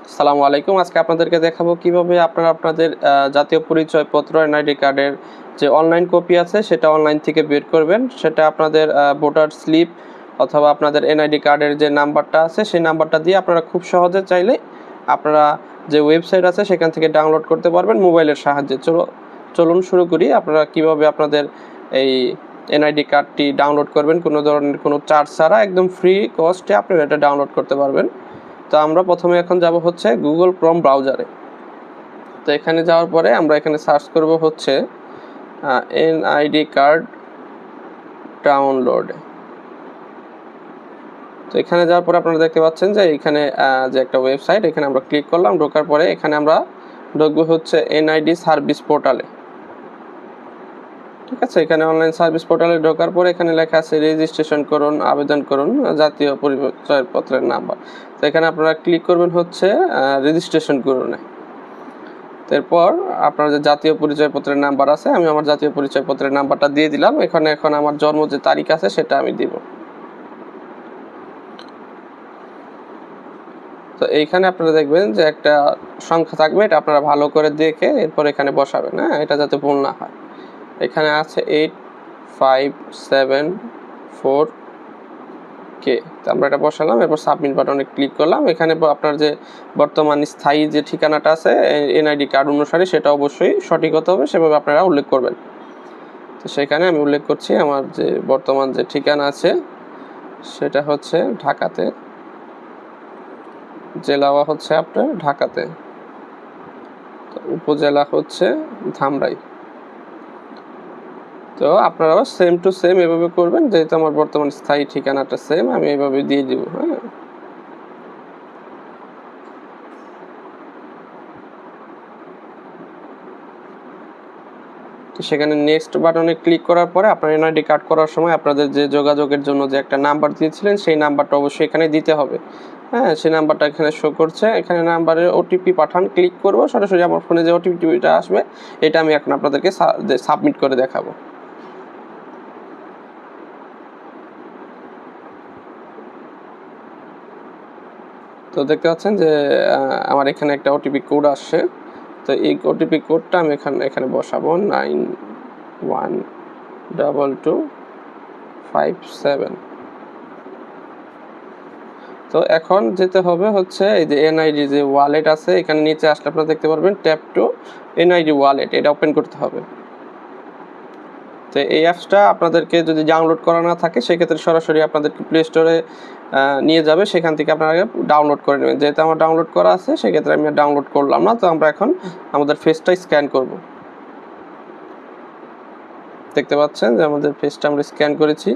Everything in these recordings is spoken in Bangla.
আসসালামু আলাইকুম। আজকে আপনাদেরকে দেখাবো কিভাবে আপনারা আপনাদের জাতীয় পরিচয়পত্র এনআইডি কার্ডের যে অনলাইন কপি আছে সেটা অনলাইন থেকে বের করবেন। সেটা আপনাদের ভোটার স্লিপ অথবা আপনাদের এনআইডি কার্ডের যে নাম্বারটা আছে সেই নাম্বারটা দিয়ে আপনারা খুব সহজে চাইলে আপনারা যে ওয়েবসাইট আছে সেখান থেকে ডাউনলোড করতে পারবেন মোবাইলের সাহায্যে। চলুন শুরু করি। আপনারা কিভাবে আপনাদের এই এনআইডি কার্ডটি ডাউনলোড করবেন কোনো ধরনের কোনো চার্জ ছাড়া একদম ফ্রি কস্টে আপনারা এটা ডাউনলোড করতে পারবেন। তো আমরা প্রথমে এখন যাব হচ্ছে গুগল ক্রোম ব্রাউজারে। তো এখানে যাওয়ার পরে আমরা এখানে সার্চ করব হচ্ছে এনআইডি কার্ড ডাউনলোড। তো এখানে যাওয়ার পরে আপনারা দেখতে পাচ্ছেন যে এখানে যে একটা ওয়েবসাইট, এখানে আমরা ক্লিক করলাম। ঢোকার পরে এখানে আমরা ঢুকবো হচ্ছে এনআইডি সার্ভিস পোর্টালে। ঠিক আছে, এখানে অনলাইন সার্ভিস পোর্টালে ঢোকার পরে এখানে লেখা আছে রেজিস্ট্রেশন করুন, আবেদন করুন জাতীয় পরিচয়পত্রের নাম্বার। তো এখানে আপনারা ক্লিক করবেন হচ্ছে রেজিস্ট্রেশন করুন। এরপর আপনার যে জাতীয় পরিচয়পত্রের নাম্বার আছে, আমি আমার জাতীয় পরিচয়পত্রের নাম্বারটা দিয়ে দিলাম। এখানে এখন আমার জন্ম যে তারিখ আছে সেটা আমি দিব। তো এইখানে আপনারা দেখবেন যে একটা সংখ্যা থাকবে, এটা আপনারা ভালো করে দেখে এরপর এখানে বসাবেন। হ্যাঁ, এটা যাতে ভুল না হয়। এখানে আছে 8574 কে। তো আমরা এটা বসালাম, এরপর সাবমিট বাটনে ক্লিক করলাম। এখানে আপনার যে বর্তমান স্থায়ী যে ঠিকানাটা আছে এনআইডি কার্ড অনুসারে সেটা অবশ্যই সঠিক হতে হবে, সেভাবে আপনারা উল্লেখ করবেন। তো সেখানে আমি উল্লেখ করছি আমার যে বর্তমান যে ঠিকানা আছে সেটা হচ্ছে ঢাকাতে, জেলা হচ্ছে আপনার ঢাকাতে, উপজেলা হচ্ছে ধামরাই। তো আপনারাও সেম টু সেম এভাবে করবেন, যেহেতু আমার বর্তমান স্থায়ী ঠিকানাটা সেম, আমি এভাবে দিয়ে দিব। হ্যাঁ, তো সেখানে নেক্সট বাটনে ক্লিক করার পরে আপনার এনআইডি কার্ড করার সময় আপনাদের যে যোগাযোগের জন্য যে একটা নাম্বার দিয়েছিলেন সেই নাম্বারটা অবশ্যই এখানে দিতে হবে। হ্যাঁ, সেই নাম্বারটা এখানে শো করছে। এখানে নাম্বারের ওটিপি পাঠান ক্লিক করব, সরাসরি আমার ফোনে যে ওটিপিটা আসবে এটা আমি এখন আপনাদেরকে সাবমিট করে দেখাবো। তো দেখতে পাচ্ছেন যে আমার এখানে একটা ওটিপি কোড আসছে। তো এই ওটিপি কোডটা আমি এখানে বসাবো 912257। তো এখন যেতে হবে হচ্ছে এই যে এনআইডি যে ওয়ালেট আছে, এখানে নিচে আসলে আপনারা দেখতে পারবেন ট্যাপ টু এনআইডি ওয়ালেট, এটা ওপেন করতে হবে। তো এই অ্যাপসটা আপনাদেরকে যদি ডাউনলোড করা না থাকে সেক্ষেত্রে সরাসরি আপনাদেরকে প্লে স্টোরে নিয়ে যাবে, সেখান থেকে আপনারা ডাউনলোড করে নেবেন। যেহেতু আমার ডাউনলোড করা আছে সেক্ষেত্রে আমি ডাউনলোড করলাম না। তো আমরা এখন আমাদের ফেসটা স্ক্যান করব। দেখতে পাচ্ছেন যে আমাদের ফেসটা আমরা স্ক্যান করেছি।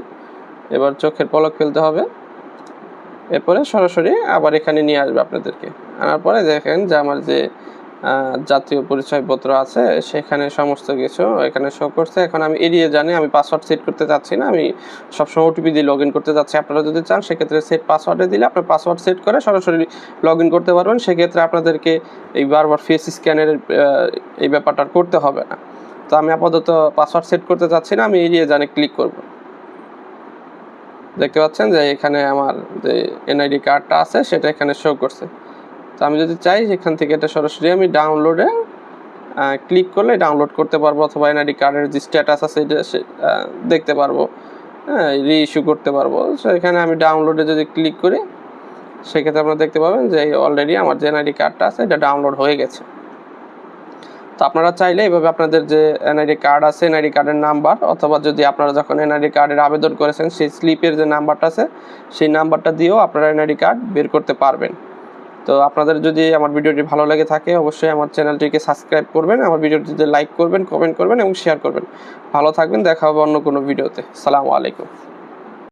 এবার চোখের পলক ফেলতে হবে, এরপরে সরাসরি আবার এখানে নিয়ে আসবে আপনাদেরকে। আনার পরে দেখেন যে আমার যে জাতীয় পরিচয়পত্র আছে সেখানে সমস্ত কিছু এখানে শো করছে। এখন আমি এড়িয়ে জানি, আমি পাসওয়ার্ড সেট করতে চাচ্ছি না, আমি সবসময় ওটিপি দিয়ে লগ ইন করতে চাচ্ছি। আপনারা যদি চান সেক্ষেত্রে সেট পাসওয়ার্ডে দিলে আপনার পাসওয়ার্ড সেট করে সরাসরি লগ ইন করতে পারবেন। সেক্ষেত্রে আপনাদেরকে এই বারবার ফেস স্ক্যানের এই ব্যাপারটা করতে হবে না। তো আমি আপাতত পাসওয়ার্ড সেট করতে চাচ্ছি না, আমি এড়িয়ে জানি ক্লিক করব। দেখতে পাচ্ছেন যে এখানে আমার যে এনআইডি কার্ডটা আছে সেটা এখানে শো করছে। তো আমি যদি চাই সেখান থেকে এটা সরাসরি আমি ডাউনলোডে ক্লিক করলে ডাউনলোড করতে পারবো, অথবা এনআইডি কার্ডের যে স্ট্যাটাস আছে এটা দেখতে পারবো, হ্যাঁ, রিইস্যু করতে পারবো। সো এখানে আমি ডাউনলোডে যদি ক্লিক করি সেক্ষেত্রে আপনারা দেখতে পাবেন যে অলরেডি আমার যে এনআইডি কার্ডটা আছে এটা ডাউনলোড হয়ে গেছে। তো আপনারা চাইলে এইভাবে আপনাদের যে এনআইডি কার্ড আছে এনআইডি কার্ডের নাম্বার, অথবা যদি আপনারা যখন এনআইডি কার্ডের আবেদন করেছেন সেই স্লিপের যে নাম্বারটা আছে সেই নাম্বারটা দিয়েও আপনারা এনআইডি কার্ড বের করতে পারবেন। তো আপনাদের যদি আমার ভিডিওটি ভালো লেগে থাকে অবশ্যই আমার চ্যানেলটিকে সাবস্ক্রাইব করবেন, আমার ভিডিওটিতে লাইক করবেন, কমেন্ট করবেন এবং শেয়ার করবেন। ভালো থাকবেন, দেখা হবে অন্য কোনো ভিডিওতে। আসসালামু আলাইকুম।